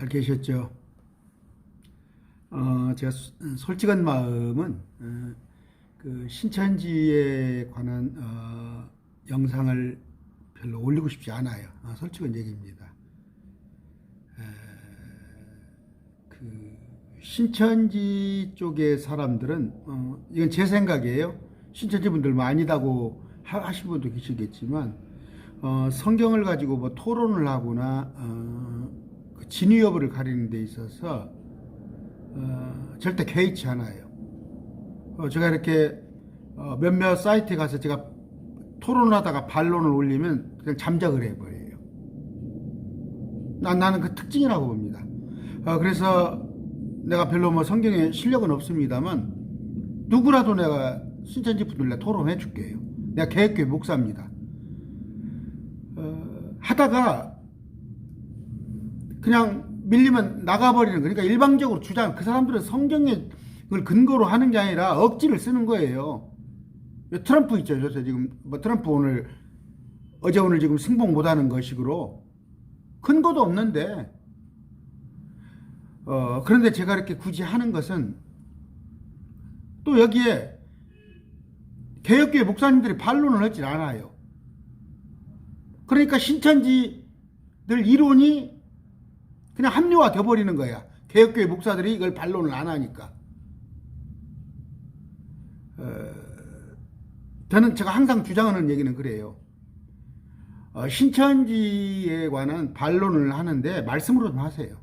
잘 계셨죠? 제가 솔직한 마음은 그 신천지에 관한 영상을 별로 올리고 싶지 않아요. 솔직한 얘기입니다. 에, 그 신천지 쪽의 사람들은 이건 제 생각이에요. 신천지 분들 뭐 아니다고 하신 분도 계시겠지만 성경을 가지고 뭐 토론을 하거나 그 진위 여부를 가리는 데 있어서 절대 개의치 않아요. 제가 이렇게 몇몇 사이트에 가서 제가 토론하다가 반론을 올리면 그냥 잠적을 해버려요. 나는 그 특징이라고 봅니다. 그래서 내가 별로 뭐 성경에 실력은 없습니다만 누구라도 내가 신천지 분들과 토론해 줄게요. 내가 개혁교회 목사입니다. 하다가 그냥 밀리면 나가버리는, 그러니까 일방적으로 주장, 그 사람들은 성경에 그걸 근거로 하는 게 아니라 억지를 쓰는 거예요. 트럼프 있죠. 요새 지금 뭐 트럼프 어제 오늘 지금 승복 못하는 것식으로 근거도 없는데 그런데 제가 이렇게 굳이 하는 것은 또 여기에 개혁교회 목사님들이 반론을 하질 않아요. 그러니까 신천지들 이론이 그냥 합리화 돼버리는 거야. 개혁교회 목사들이 이걸 반론을 안 하니까. 저는 제가 항상 주장하는 얘기는 그래요. 신천지에 관한 반론을 하는데 말씀으로 좀 하세요.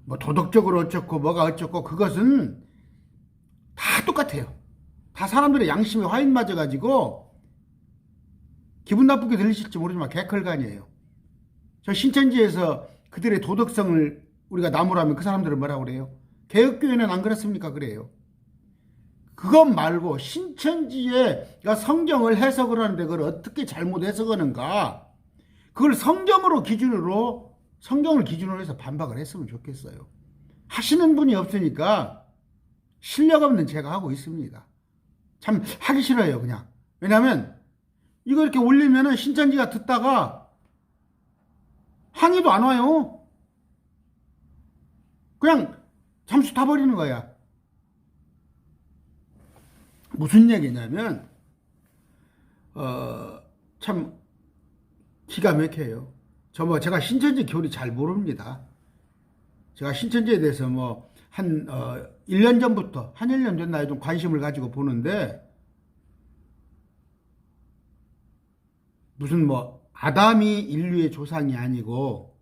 뭐 도덕적으로 어쩌고 뭐가 어쩌고 그것은 다 똑같아요. 다 사람들의 양심에 화인 맞아가지고 기분 나쁘게 들리실지 모르지만 개컬간이에요. 저 신천지에서 그들의 도덕성을 우리가 나무라면 그 사람들은 뭐라고 그래요? 개혁교회는 안 그렇습니까? 그래요. 그것 말고 신천지가 성경을 해석을 하는데 그걸 어떻게 잘못 해석하는가? 그걸 성경을 기준으로 해서 반박을 했으면 좋겠어요. 하시는 분이 없으니까 실력 없는 제가 하고 있습니다. 참 하기 싫어요, 그냥. 왜냐하면 이거 이렇게 올리면은 신천지가 듣다가 항의도 안 와요. 그냥 잠수 타버리는 거야. 무슨 얘기냐면 참 기가 막혀요. 제가 신천지 교리 잘 모릅니다. 제가 신천지에 대해서 뭐 한 1년 전부터 한 1년 됐나요? 좀 관심을 가지고 보는데 무슨 뭐 아담이 인류의 조상이 아니고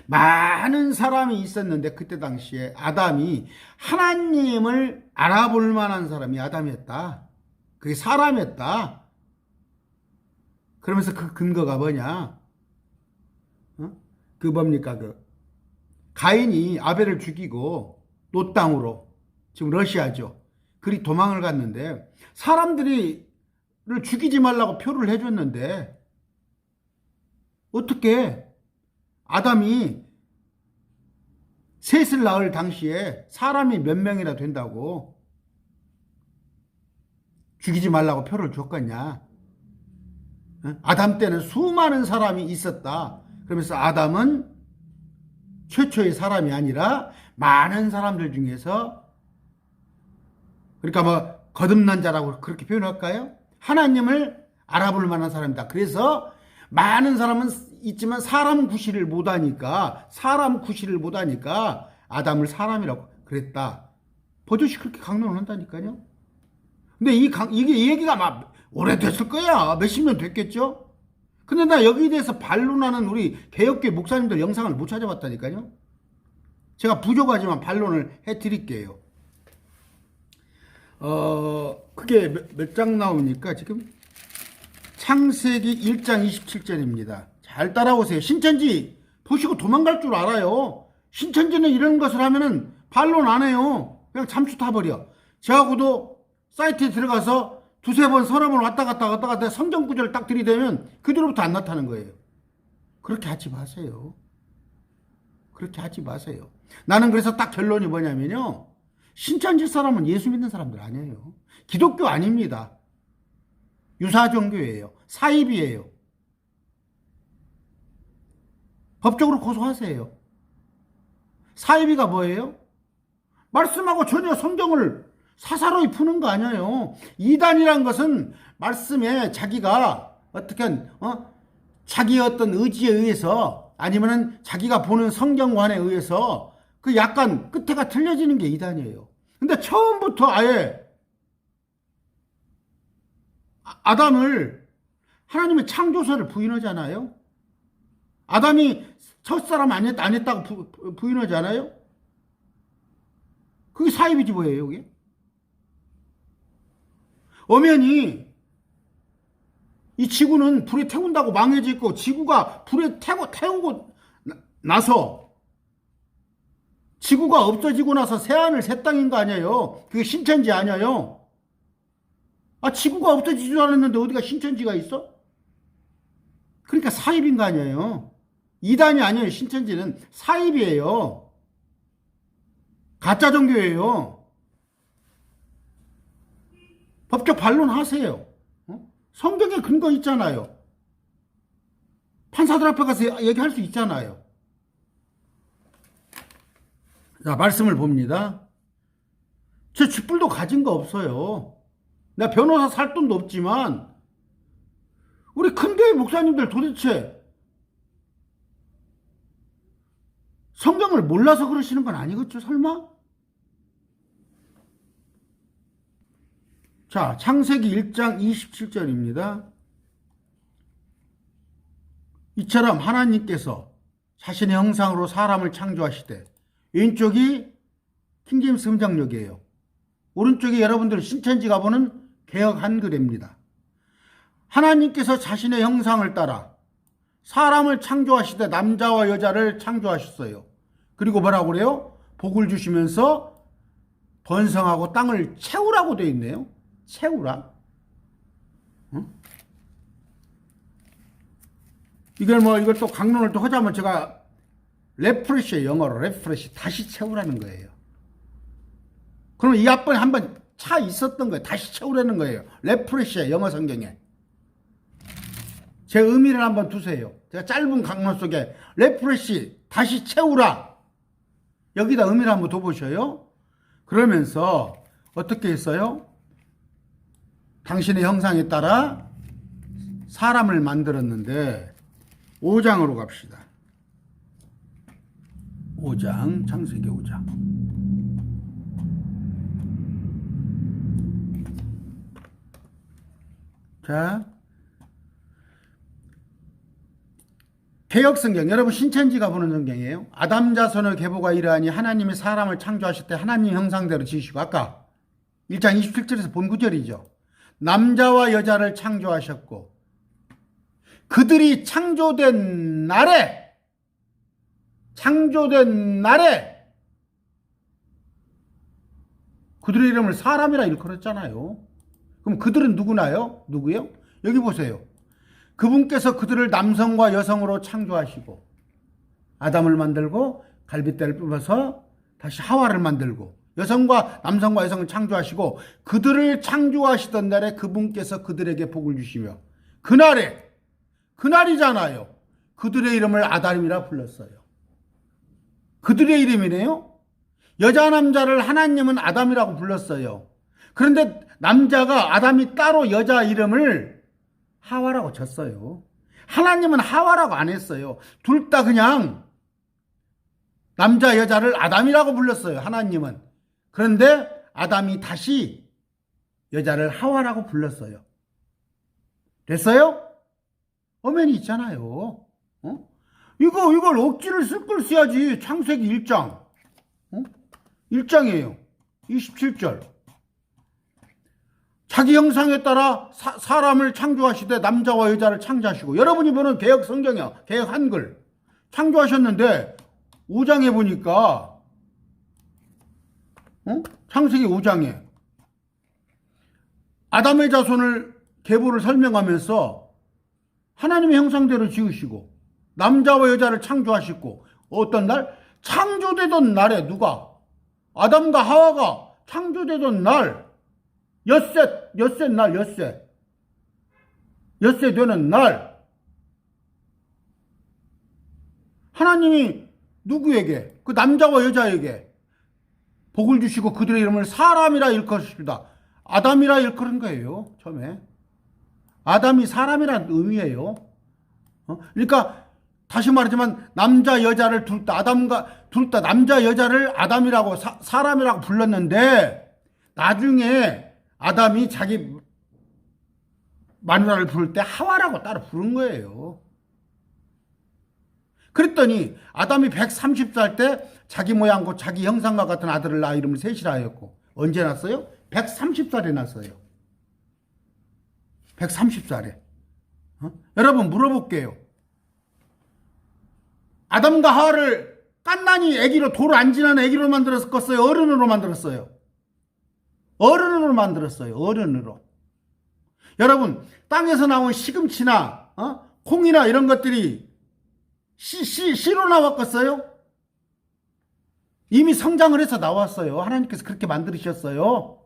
많은 사람이 있었는데 그때 당시에 아담이 하나님을 알아볼 만한 사람이 아담이었다. 그게 사람이었다. 그러면서 그 근거가 뭐냐? 그 뭡니까? 가인이 아벨을 죽이고 노 땅으로, 지금 러시아죠. 그리 도망을 갔는데 사람들이 를 죽이지 말라고 표를 해줬는데 어떻게 아담이 셋을 낳을 당시에 사람이 몇 명이나 된다고 죽이지 말라고 표를 줬겠냐? 아담 때는 수많은 사람이 있었다. 그러면서 아담은 최초의 사람이 아니라 많은 사람들 중에서, 그러니까 뭐 거듭난 자라고 그렇게 표현할까요? 하나님을 알아볼 만한 사람이다. 그래서 많은 사람은 있지만 사람 구실을 못하니까 아담을 사람이라고 그랬다. 버젓이 그렇게 강론을 한다니까요. 근데 이게 얘기가 막 오래됐을 거야. 몇십 년 됐겠죠? 근데 나 여기에 대해서 반론하는 우리 개혁교회 목사님들 영상을 못 찾아봤다니까요. 제가 부족하지만 반론을 해드릴게요. 그게 몇 장 나오니까 지금 창세기 1장 27절입니다. 잘 따라오세요. 신천지 보시고 도망갈 줄 알아요. 신천지는 이런 것을 하면은 반론 안 해요. 그냥 잠수 타버려. 저하고도 사이트에 들어가서 두세 번 서너 번 왔다 갔다 성경 구절을 딱 들이대면 그 뒤로부터 안 나타나는 거예요. 그렇게 하지 마세요. 그렇게 하지 마세요. 나는 그래서 딱 결론이 뭐냐면요. 신천지 사람은 예수 믿는 사람들 아니에요. 기독교 아닙니다. 유사종교예요. 사입이에요. 법적으로 고소하세요. 사이비가 뭐예요? 말씀하고 전혀 성경을 사사로이 푸는 거 아니에요. 이단이란 것은 말씀에 자기가 어떻게 자기 어떤 의지에 의해서 아니면은 자기가 보는 성경관에 의해서 그 약간 끝에가 틀려지는 게 이단이에요. 근데 처음부터 아예 아담을 하나님의 창조서를 부인하잖아요. 아담이 첫사람 안 했다고 부인하잖아요. 그게 사이비지 뭐예요, 그게? 엄연히 이 지구는 불에 태운다고 망해져 있고 지구가 불에 태우고 나서 지구가 없어지고 나서 새하늘 새 땅인 거 아니에요. 그게 신천지 아니에요. 지구가 없어지지도 않았는데 어디가 신천지가 있어? 그러니까 사입인 거 아니에요. 이단이 아니에요. 신천지는 사입이에요. 가짜 종교예요. 법적 반론하세요. 성경에 근거 있잖아요. 판사들 앞에 가서 얘기할 수 있잖아요. 자, 말씀을 봅니다. 제 쥐뿔도 가진 거 없어요. 나 변호사 살 돈도 없지만 우리 큰교회 목사님들 도대체 성경을 몰라서 그러시는 건 아니겠죠, 설마? 자, 창세기 1장 27절입니다. 이처럼 하나님께서 자신의 형상으로 사람을 창조하시되, 왼쪽이 킹제임스 음장역이에요. 오른쪽이 여러분들 신천지 가보는 개역 한글입니다. 하나님께서 자신의 형상을 따라 사람을 창조하시되 남자와 여자를 창조하셨어요. 그리고 뭐라고 그래요? 복을 주시면서 번성하고 땅을 채우라고 되어 있네요. 채우라. 이걸 또 강론을 또 하자면 제가 레프레시, 영어로 레프레시, 다시 채우라는 거예요. 그럼 이 앞번에 한번 차 있었던 거예요. 다시 채우라는 거예요. 레프레시, 영어 성경에. 제 의미를 한번 두세요. 제가 짧은 강론 속에 레프레시, 다시 채우라. 여기다 의미를 한번 둬보셔요. 그러면서 어떻게 했어요? 당신의 형상에 따라 사람을 만들었는데 5장으로 갑시다. 5장, 창세기 5장. 자, 개역성경, 여러분 신천지가 보는 성경이에요. 아담 자손의 계보가 이러하니 하나님이 사람을 창조하실 때 하나님 형상대로 지으시고, 아까 1장 27절에서 본 구절이죠. 남자와 여자를 창조하셨고 그들이 창조된 날에 그들의 이름을 사람이라 일컬었잖아요. 그럼 그들은 누구요? 여기 보세요. 그분께서 그들을 남성과 여성으로 창조하시고 아담을 만들고 갈빗대를 뽑아서 다시 하와를 만들고 남성과 여성을 창조하시고 그들을 창조하시던 날에 그분께서 그들에게 복을 주시며 그날이잖아요. 그들의 이름을 아담이라 불렀어요. 그들의 이름이네요. 여자 남자를 하나님은 아담이라고 불렀어요. 그런데 남자가 아담이 따로 여자 이름을 하와라고 쳤어요. 하나님은 하와라고 안 했어요. 둘 다 그냥 남자 여자를 아담이라고 불렀어요. 하나님은. 그런데 아담이 다시 여자를 하와라고 불렀어요. 됐어요? 엄연히 있잖아요. 이걸 억지를 쓸 걸 써야지. 창세기 1장. 1장이에요. 27절. 자기 형상에 따라 사람을 창조하시되 남자와 여자를 창조하시고, 여러분이 보는 개역 성경이야. 개역 한글. 창조하셨는데 5장에 보니까 창세기 5장에 아담의 자손을 계보를 설명하면서 하나님의 형상대로 지으시고 남자와 여자를 창조하시고, 어떤 날? 창조되던 날에 누가? 아담과 하와가 창조되던 날, 엿새 되는 날, 하나님이 누구에게? 그 남자와 여자에게 복을 주시고 그들의 이름을 사람이라 일컬으시다. 아담이라 일컬은 거예요. 처음에 아담이 사람이라는 의미예요. 그러니까 다시 말하지만 남자 여자를 둘 다 남자 여자를 아담이라고 사람이라고 불렀는데 나중에 아담이 자기 마누라를 부를 때 하와라고 따로 부른 거예요. 그랬더니 아담이 130살 때 자기 모양과 자기 형상과 같은 아들을 낳아 이름을 셋이라 하였고, 언제 낳았어요? 130살에 낳았어요. 130살에. 여러분 물어볼게요. 아담과 하와를 깐난이 아기로, 돌 안 지난 아기로 만들었어요? 어른으로 만들었어요? 어른으로 만들었어요. 어른으로. 여러분 땅에서 나온 시금치나 콩이나 이런 것들이 씨로 나왔겠어요? 이미 성장을 해서 나왔어요. 하나님께서 그렇게 만드셨어요.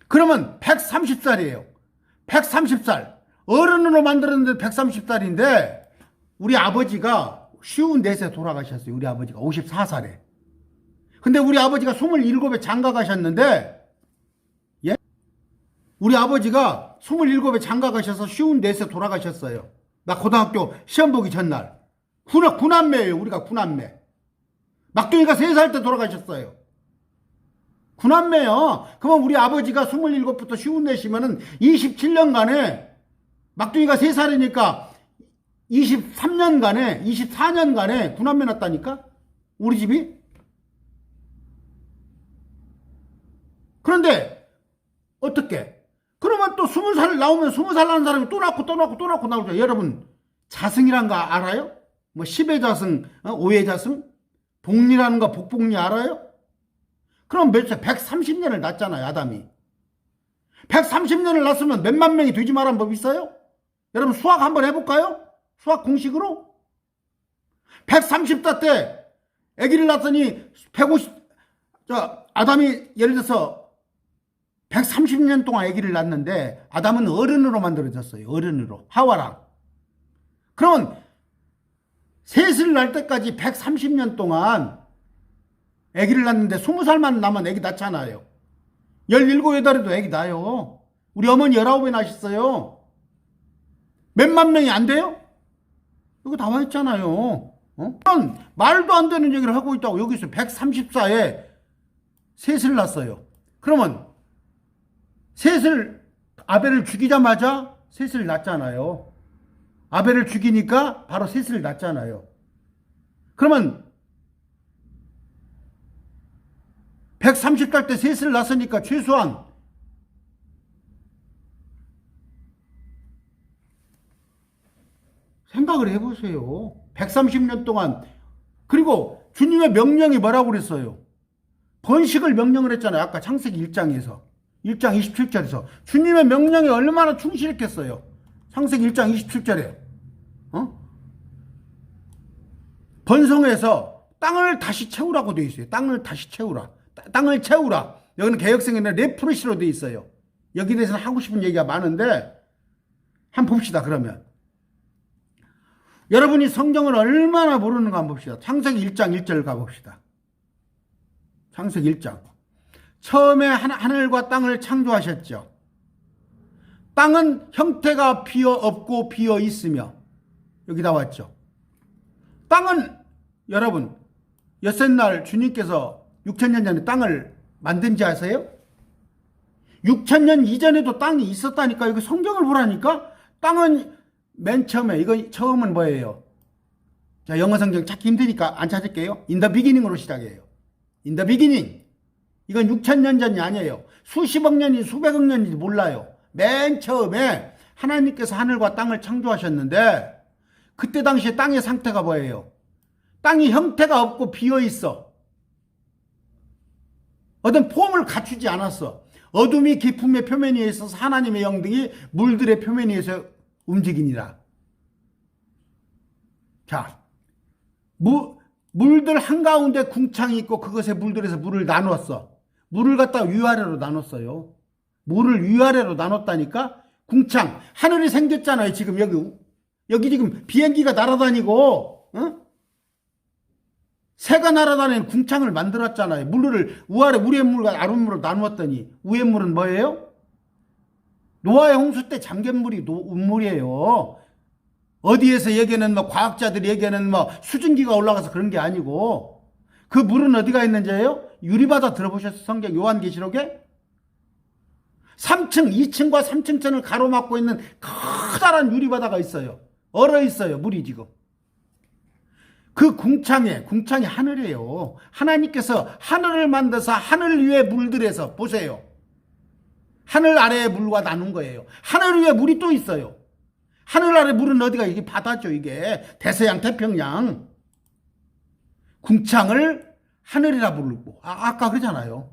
그러면 130살이에요. 130살. 어른으로 만들었는데 130살인데 우리 아버지가 54세 돌아가셨어요. 우리 아버지가 54살에. 근데 우리 아버지가 27에 장가 가셨는데, 예? 우리 아버지가 27에 장가 가셔서 54세 돌아가셨어요. 나 고등학교 시험 보기 전날. 구남매예요. 우리가 구남매. 막둥이가 3살 때 돌아가셨어요. 구남매요. 그러면 우리 아버지가 27부터 54시면은 27년간에, 막둥이가 3살이니까 23년간에, 24년간에 구남매 났다니까? 우리 집이? 그런데 어떻게? 그러면 또 20살 나오면 20살 나는 사람이 또 낳고 나오죠. 여러분 자승이란 거 알아요? 뭐 10의 자승, 5의 자승? 복리라는 거, 복복리 알아요? 그럼 몇 살? 130년을 낳잖아요. 아담이. 130년을 낳았으면 몇만 명이 되지 말란 법 있어요? 여러분 수학 한번 해볼까요? 수학 공식으로? 130살 때 아기를 낳았더니 150, 아담이 예를 들어서 130년 동안 아기를 낳았는데 아담은 어른으로 만들어졌어요. 어른으로. 하와랑. 그러면 셋을 낳을 때까지 130년 동안 아기를 낳았는데 20살만 나면 아기 낳잖아요. 17, 8에도 아기 낳아요. 우리 어머니 19에 낳으셨어요. 몇만 명이 안 돼요? 이거 나와 있잖아요. 그건 말도 안 되는 얘기를 하고 있다고. 여기서 134에 셋을 낳았어요. 그러면 아벨을 죽이자마자 셋을 낳잖아요. 아벨을 죽이니까 바로 셋을 낳잖아요. 그러면 130살 때 셋을 낳았으니까 최소한 생각을 해보세요. 130년 동안. 그리고 주님의 명령이 뭐라고 그랬어요? 번식을 명령을 했잖아요. 아까 창세기 1장에서. 1장 27절에서. 주님의 명령에 얼마나 충실했겠어요. 창세기 1장 27절에. 번성해서 땅을 다시 채우라고 되어 있어요. 땅을 다시 채우라. 땅을 채우라. 여기는 개역성에는 레프레시로 되어 있어요. 여기 대해서는 하고 싶은 얘기가 많은데 한번 봅시다. 그러면 여러분이 성경을 얼마나 모르는가 한번 봅시다. 창세기 1장 1절 가봅시다. 창세기 1장. 처음에 하늘과 땅을 창조하셨죠. 땅은 형태가 없고 비어 있으며, 여기 나왔죠. 땅은 여러분 엿새날 주님께서 6천년 전에 땅을 만든지 아세요? 6천년 이전에도 땅이 있었다니까. 여기 성경을 보라니까. 땅은 맨 처음에, 이거 처음은 뭐예요? 자, 영어 성경 찾기 힘드니까 안 찾을게요. In the beginning으로 시작해요. In the beginning. 이건 6천년 전이 아니에요. 수십억 년이 수백억 년인지 몰라요. 맨 처음에 하나님께서 하늘과 땅을 창조하셨는데 그때 당시에 땅의 상태가 뭐예요? 땅이 형태가 없고 비어있어. 어떤 폼을 갖추지 않았어. 어둠이 깊음의 표면에 있어서 하나님의 영등이 물들의 표면에 의해서 움직이니라. 자, 물들 한가운데 궁창이 있고 그것에 물들에서 물을 나눴어. 물을 갖다 위아래로 나눴어요. 물을 위아래로 나눴다니까. 궁창. 하늘이 생겼잖아요. 지금 여기 여기 지금 비행기가 날아다니고, 새가 날아다니는 궁창을 만들었잖아요. 물을 위의 물과 아랫물을 나누었더니 위의 물은 뭐예요? 노아의 홍수 때 잠긴 물이 운물이에요. 어디에서 얘기하는 과학자들이 얘기하는 수증기가 올라가서 그런 게 아니고 그 물은 어디가 있는지요? 유리바다 들어보셨어요? 성경 요한계시록에? 3층, 2층과 3층천을 가로막고 있는 커다란 유리바다가 있어요. 얼어 있어요. 물이 지금. 그 궁창이 하늘이에요. 하나님께서 하늘을 만드사 하늘 위의 물들에서 보세요. 하늘 아래의 물과 나눈 거예요. 하늘 위에 물이 또 있어요. 하늘 아래 물은 어디가? 이게 바다죠. 이게 대서양 태평양. 궁창을 하늘이라 부르고 아까 그러잖아요.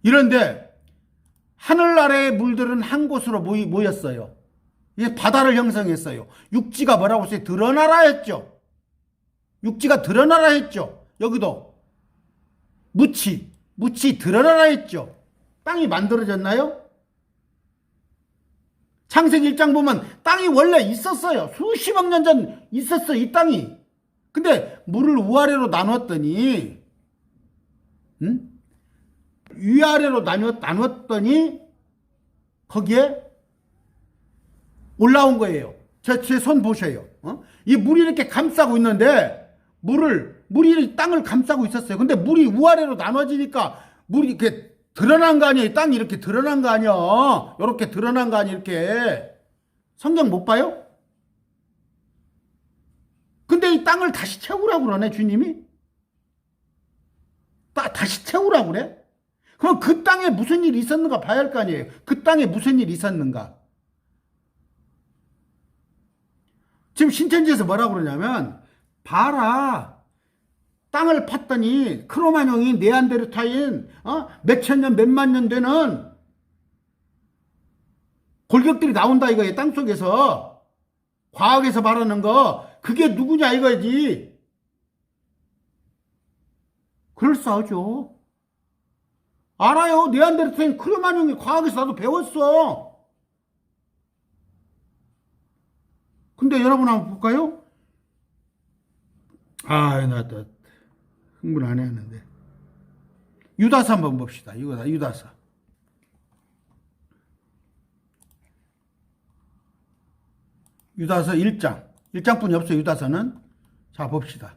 이런데 하늘 아래의 물들은 한 곳으로 모였어요. 이게 바다를 형성했어요. 육지가 뭐라고 했어요? 드러나라 했죠. 육지가 드러나라 했죠. 여기도 무치 드러나라 했죠. 땅이 만들어졌나요? 창세기 1장 보면 땅이 원래 있었어요. 수십억 년 전 있었어요. 이 땅이. 근데 물을 위아래로 나눴더니 위아래로 나눴더니 거기에 올라온 거예요. 제 손 보셔요. 이 물이 이렇게 감싸고 있는데 물이 땅을 감싸고 있었어요. 근데 물이 위아래로 나눠지니까 물이 이렇게 드러난 거 아니에요. 땅이 이렇게 드러난 거 아니야. 이렇게 드러난 거 아니에요. 이렇게. 성경 못 봐요? 근데 이 땅을 다시 채우라고 그러네, 주님이. 다시 채우라고 그래? 그럼 그 땅에 무슨 일이 있었는가 봐야 할 거 아니에요. 그 땅에 무슨 일이 있었는가. 지금 신천지에서 뭐라고 그러냐면, 봐라. 땅을 팠더니 크로마뇽이 네안데르탈인 몇천 년, 몇만 년 되는 골격들이 나온다 이거예요. 땅속에서. 과학에서 말하는 거. 그게 누구냐 이거지. 그럴싸하죠. 알아요. 네안데르탈인 크로마뇽이 과학에서 나도 배웠어. 근데 여러분 한번 볼까요? 나 또 흥분 안 했는데. 유다서 한번 봅시다. 유다서. 유다서 1장. 1장뿐이 없어요. 유다서는. 자, 봅시다.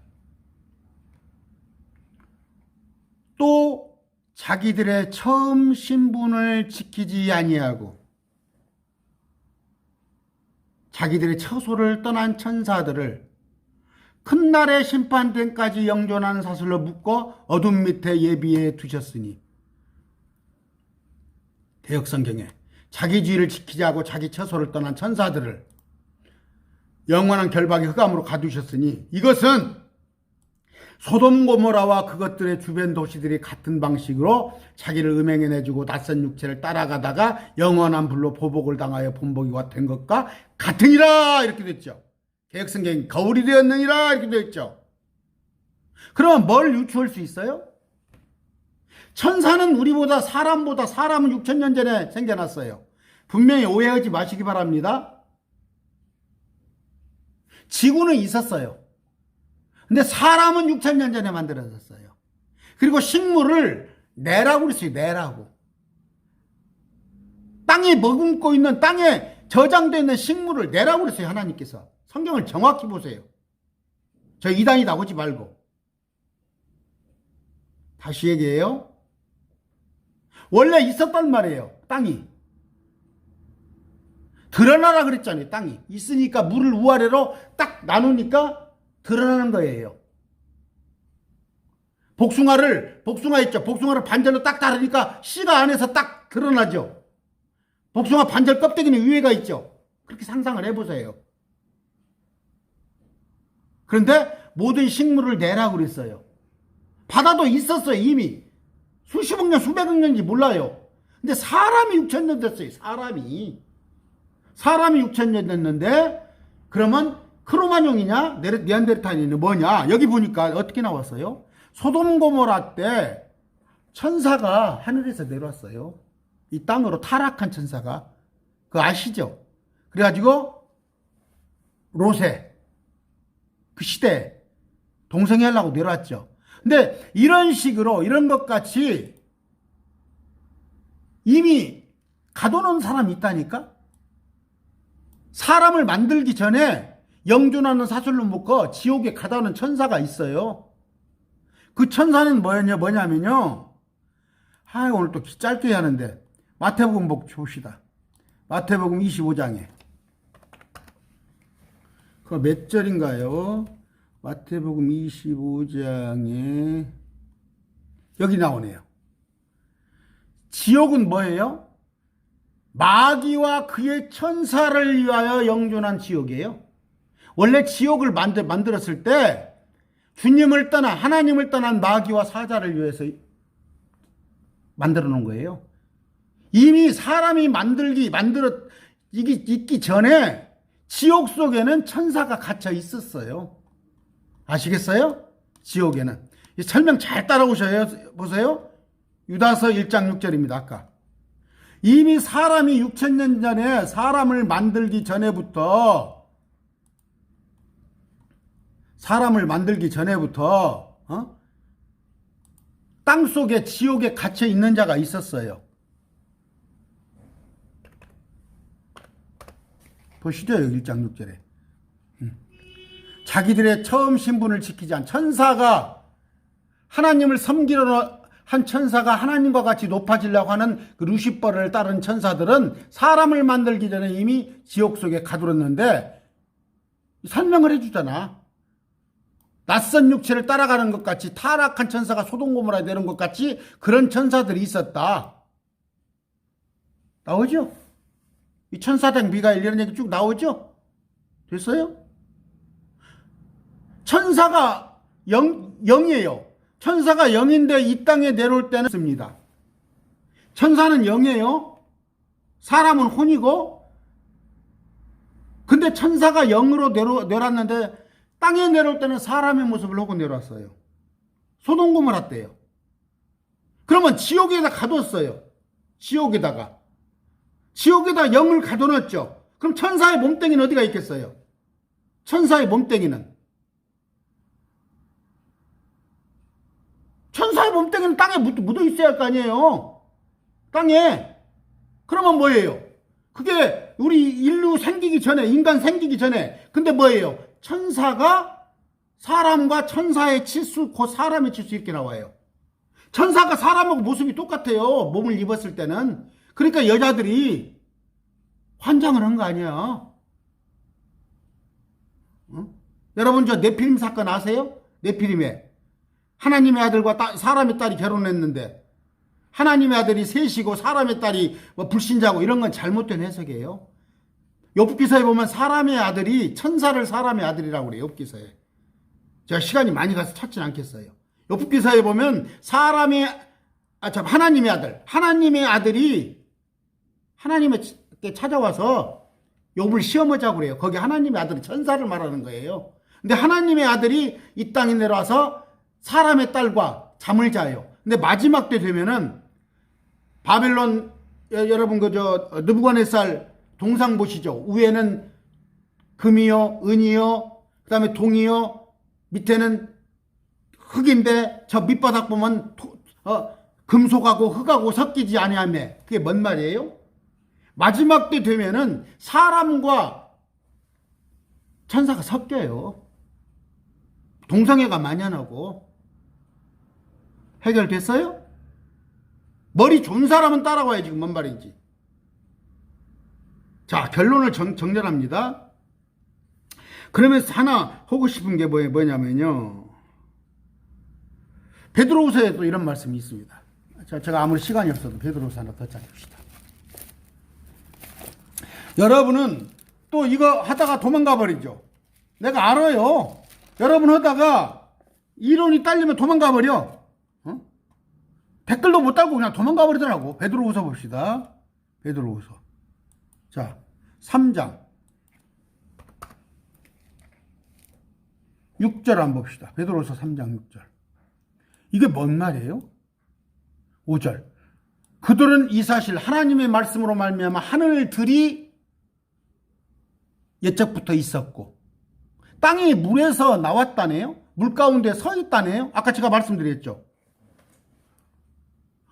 또 자기들의 처음 신분을 지키지 아니하고 자기들의 처소를 떠난 천사들을 큰 날의 심판때까지 영존하는 사슬로 묶어 어둠 밑에 예비해 두셨으니. 개역성경에 자기 주의를 지키지 않고 자기 처소를 떠난 천사들을 영원한 결박의 흑암으로 가두셨으니 이것은 소돔 고모라와 그것들의 주변 도시들이 같은 방식으로 자기를 음행해내주고 낯선 육체를 따라가다가 영원한 불로 보복을 당하여 본보기가 된 것과 같으니라 이렇게 됐죠. 개역성경이 거울이 되었느니라 이렇게 되어 있죠. 그러면 뭘 유추할 수 있어요? 천사는 우리보다 사람은 6,000년 전에 생겨났어요. 분명히 오해하지 마시기 바랍니다. 지구는 있었어요. 근데 사람은 6,000년 전에 만들어졌어요. 그리고 식물을 내라고 그랬어요. 내라고. 땅에 머금고 있는, 땅에 저장되어 있는 식물을 내라고 그랬어요. 하나님께서. 성경을 정확히 보세요. 저 이단이 나오지 말고. 다시 얘기해요. 원래 있었단 말이에요. 땅이. 드러나라 그랬잖아요. 땅이. 있으니까 물을 위아래로 딱 나누니까 드러나는 거예요. 복숭아 있죠. 복숭아를 반절로 딱 자르니까 씨가 안에서 딱 드러나죠. 복숭아 반절 껍데기는 위에가 있죠. 그렇게 상상을 해보세요. 그런데 모든 식물을 내라고 그랬어요. 바다도 있었어요. 이미. 수십억 년, 수백억 년인지 몰라요. 근데 사람이 6,000년 됐어요. 사람이 6,000년 됐는데 그러면 크로마뇽이냐 네안데르탈인이 뭐냐. 여기 보니까 어떻게 나왔어요? 소돔 고모라 때 천사가 하늘에서 내려왔어요. 이 땅으로 타락한 천사가. 그거 아시죠? 그래가지고 롯에 그 시대에 동성애 하려고 내려왔죠. 근데 이런 식으로 이런 것 같이 이미 가둬놓은 사람이 있다니까? 사람을 만들기 전에 영준하는 사슬로 묶어 지옥에 가다오는 천사가 있어요. 그 천사는 뭐냐면요. 오늘 또 짧게 하는데 마태복음 봅시다. 마태복음 25장에 그 몇 절인가요? 마태복음 25장에 여기 나오네요. 지옥은 뭐예요? 마귀와 그의 천사를 위하여 영존한 지옥이에요. 원래 지옥을 만들었을 때 주님을 떠나 하나님을 떠난 마귀와 사자를 위해서 만들어 놓은 거예요. 이미 사람이 있기 전에 지옥 속에는 천사가 갇혀 있었어요. 아시겠어요? 지옥에는. 설명 잘 따라오셔요. 보세요. 유다서 1장 6절입니다. 아까. 이미 사람이 6,000년 전에 사람을 만들기 전에부터 땅속에 지옥에 갇혀 있는 자가 있었어요. 보시죠. 여기 1장 6절에. 자기들의 처음 신분을 지키지 않은 천사가 하나님을 섬기려 한 천사가 하나님과 같이 높아지려고 하는 그 루시퍼를 따른 천사들은 사람을 만들기 전에 이미 지옥 속에 가두었는데 설명을 해주잖아. 낯선 육체를 따라가는 것 같이 타락한 천사가 소돔고모라에 되는 것 같이 그런 천사들이 있었다. 나오죠? 이 천사장 미가엘 이런 얘기 쭉 나오죠? 됐어요? 천사가 영이에요. 천사가 영인데 이 땅에 내려올 때는 씁니다. 천사는 영이에요. 사람은 혼이고. 근데 천사가 영으로 내려왔는데 땅에 내려올 때는 사람의 모습을 하고 내려왔어요. 소돔고모라 때요. 그러면 지옥에다 가뒀어요. 지옥에다 영을 가둬놨죠. 그럼 천사의 몸뚱이는 어디가 있겠어요? 천사의 몸뚱이는 땅에 묻어 있어야 할 거 아니에요. 땅에. 그러면 뭐예요? 그게 우리 인류 생기기 전에, 인간 생기기 전에. 근데 뭐예요? 천사가 사람과 천사의 치수, 곧 사람의 치수 이렇게 나와요. 천사가 사람하고 모습이 똑같아요. 몸을 입었을 때는. 그러니까 여자들이 환장을 한 거 아니야. 여러분 저 네피림 사건 아세요? 네피림에 하나님의 아들과 사람의 딸이 결혼했는데 하나님의 아들이 셋이고 사람의 딸이 불신자고 이런 건 잘못된 해석이에요. 욥기서에 보면 사람의 아들이 천사를 사람의 아들이라고 그래요. 욥기서에. 제가 시간이 많이 가서 찾진 않겠어요. 욥기서에 보면 하나님의 아들이 하나님께 찾아와서 욥을 시험하자고 그래요. 거기 하나님의 아들이 천사를 말하는 거예요. 근데 하나님의 아들이 이 땅에 내려와서 사람의 딸과 잠을 자요. 근데 마지막 때 되면은 바벨론 여러분 느부갓네살 동상 보시죠. 위에는 금이요, 은이요, 그다음에 동이요, 밑에는 흙인데 저 밑바닥 보면 금속하고 흙하고 섞이지 아니하며 그게 뭔 말이에요? 마지막 때 되면은 사람과 천사가 섞여요. 동성애가 만연하고. 해결됐어요? 머리 좋은 사람은 따라와야 지금 뭔 말인지. 자, 결론을 정렬합니다. 그러면서 하나 하고 싶은 게 뭐냐면요. 베드로후서에도 이런 말씀이 있습니다. 제가 아무리 시간이 없어도 베드로후서 하나 더 찾읍시다. 여러분은 또 이거 하다가 도망가 버리죠. 내가 알아요. 여러분 하다가 이론이 딸리면 도망가 버려. 댓글도 못 달고 그냥 도망가 버리더라고. 베드로후서 봅시다. 베드로후서. 자, 3장 6절 한번 봅시다. 베드로후서 3장 6절. 이게 뭔 말이에요? 5절. 그들은 이 사실 하나님의 말씀으로 말미암아 하늘들이 옛적부터 있었고 땅이 물에서 나왔다네요. 물 가운데 서 있다네요. 아까 제가 말씀드렸죠.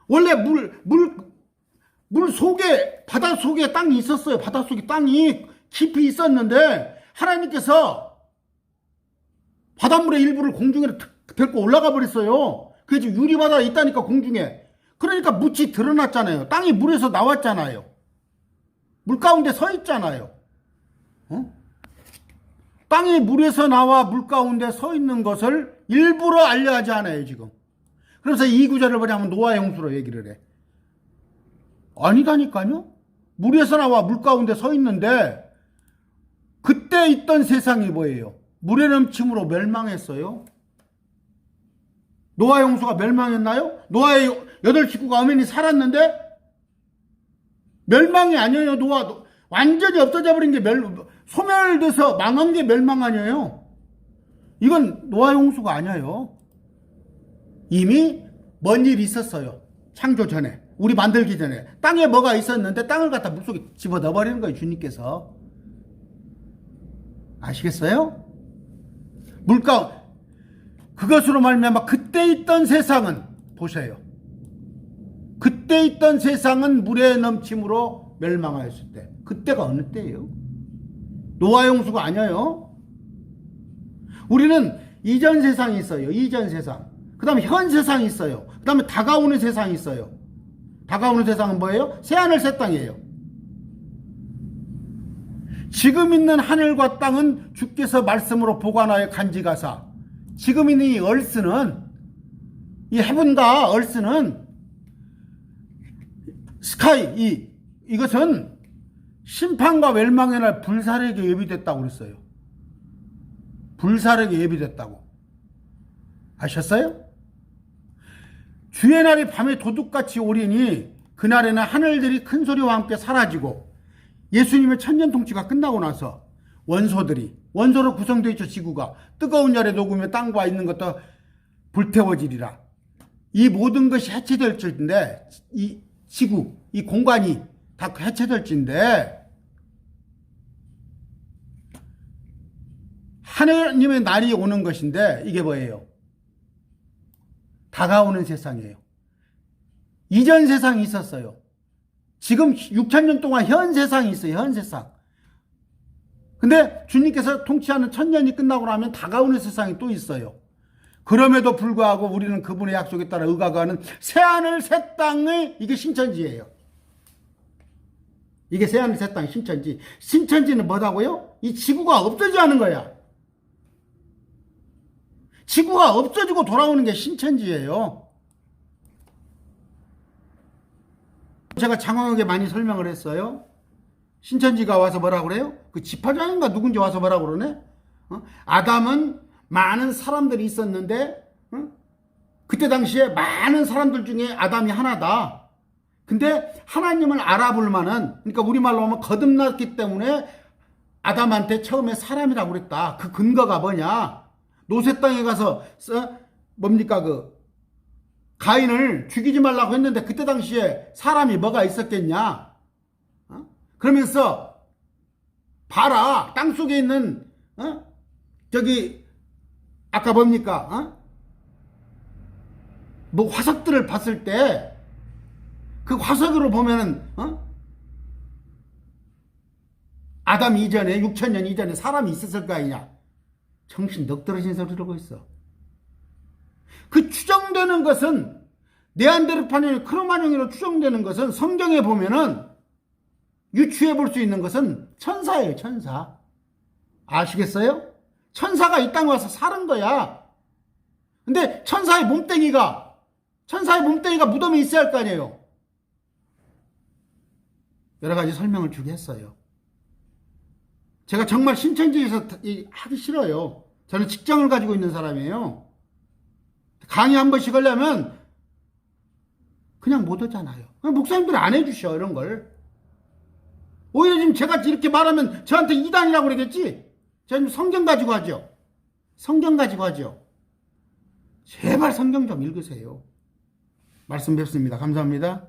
원래 물 속에, 바다 속에 땅이 있었어요. 바다 속에 땅이 깊이 있었는데 하나님께서 바닷물의 일부를 공중에 뱉고 올라가 버렸어요. 그게 지금 유리바다에 있다니까, 공중에. 그러니까 묻이 드러났잖아요. 땅이 물에서 나왔잖아요. 물 가운데 서 있잖아요. 땅이 물에서 나와 물 가운데 서 있는 것을 일부러 알려하지 않아요, 지금. 그래서 이 구절을 뭐냐면 노아의 홍수로 얘기를 해. 아니다니까요. 물에서 나와 물 가운데 서 있는데 그때 있던 세상이 뭐예요? 물의 넘침으로 멸망했어요. 노아의 홍수가 멸망했나요? 노아의 8식구가 엄연히 살았는데 멸망이 아니에요. 노아 완전히 없어져 버린 게 소멸돼서 망한 게 멸망 아니에요. 이건 노아의 홍수가 아니에요. 이미 먼 일이 있었어요. 창조 전에, 우리 만들기 전에 땅에 뭐가 있었는데 땅을 갖다 물속에 집어넣어 버리는 거예요, 주님께서. 아시겠어요? 그것으로 말미암아 그때 있던 세상은, 보세요, 그때 있던 세상은 물의 넘침으로 멸망하였을 때, 그때가 어느 때예요? 노아의 홍수가 아니에요. 우리는 이전 세상이 있어요. 이전 세상. 그 다음에 현 세상이 있어요. 그 다음에 다가오는 세상이 있어요. 다가오는 세상은 뭐예요? 새하늘 새 땅이에요. 지금 있는 하늘과 땅은 주께서 말씀으로 보관하여 간직하사, 지금 있는 이 얼스는, 이 헤븐과 얼스는, 스카이, 이것은 심판과 멸망의 날 불사르게 예비됐다고 그랬어요. 불사르게 예비됐다고. 아셨어요? 주의 날이 밤에 도둑같이 오리니 그날에는 하늘들이 큰 소리와 함께 사라지고 예수님의 천년통치가 끝나고 나서 원소로 구성되어 있죠. 지구가 뜨거운 열에 녹으며 땅과 있는 것도 불태워지리라. 이 모든 것이 해체될 줄인데, 이 지구, 이 공간이 다 해체될 줄인데, 하나님의 날이 오는 것인데, 이게 뭐예요? 다가오는 세상이에요. 이전 세상이 있었어요. 지금 6,000년 동안 현 세상이 있어요. 현 세상. 근데 주님께서 통치하는 1,000년이 끝나고 나면 다가오는 세상이 또 있어요. 그럼에도 불구하고 우리는 그분의 약속에 따라 의각하는 새하늘 새 땅의, 이게 신천지예요. 이게 새하늘 새 땅 신천지. 신천지는 뭐라고요? 이 지구가 없어지지 않은 거야. 지구가 없어지고 돌아오는 게 신천지예요. 제가 장황하게 많이 설명을 했어요. 신천지가 와서 뭐라고 그래요? 그 지파장인가 누군지 와서 뭐라고 그러네? 아담은 많은 사람들이 있었는데, 그때 당시에 많은 사람들 중에 아담이 하나다. 근데 하나님을 알아볼 만한, 그러니까 우리말로 하면 거듭났기 때문에 아담한테 처음에 사람이라고 그랬다. 그 근거가 뭐냐? 노새 땅에 가서 뭡니까, 가인을 죽이지 말라고 했는데 그때 당시에 사람이 뭐가 있었겠냐? 그러면서 봐라, 땅속에 있는 저기 아까 뭡니까? 뭐 화석들을 봤을 때 그 화석으로 보면은 아담 이전에 6,000년 이전에 사람이 있었을 거 아니냐? 정신 넋 떨어진 소리를 하고 있어. 그 추정되는 것은, 네안데르탈인의 크로마뇽으로 추정되는 것은, 성경에 보면은 유추해 볼 수 있는 것은 천사예요. 천사. 아시겠어요? 천사가 이 땅에 와서 사는 거야. 근데 천사의 몸뚱이가 무덤에 있어야 할 거 아니에요. 여러 가지 설명을 주게 했어요. 제가 정말 신천지에서 하기 싫어요. 저는 직장을 가지고 있는 사람이에요. 강의 한 번씩 하려면 그냥 못 하잖아요. 목사님들이 안 해주셔, 이런 걸. 오히려 지금 제가 이렇게 말하면 저한테 이단이라고 그러겠지? 저는 성경 가지고 하죠. 성경 가지고 하죠. 제발 성경 좀 읽으세요. 말씀 뵙습니다. 감사합니다.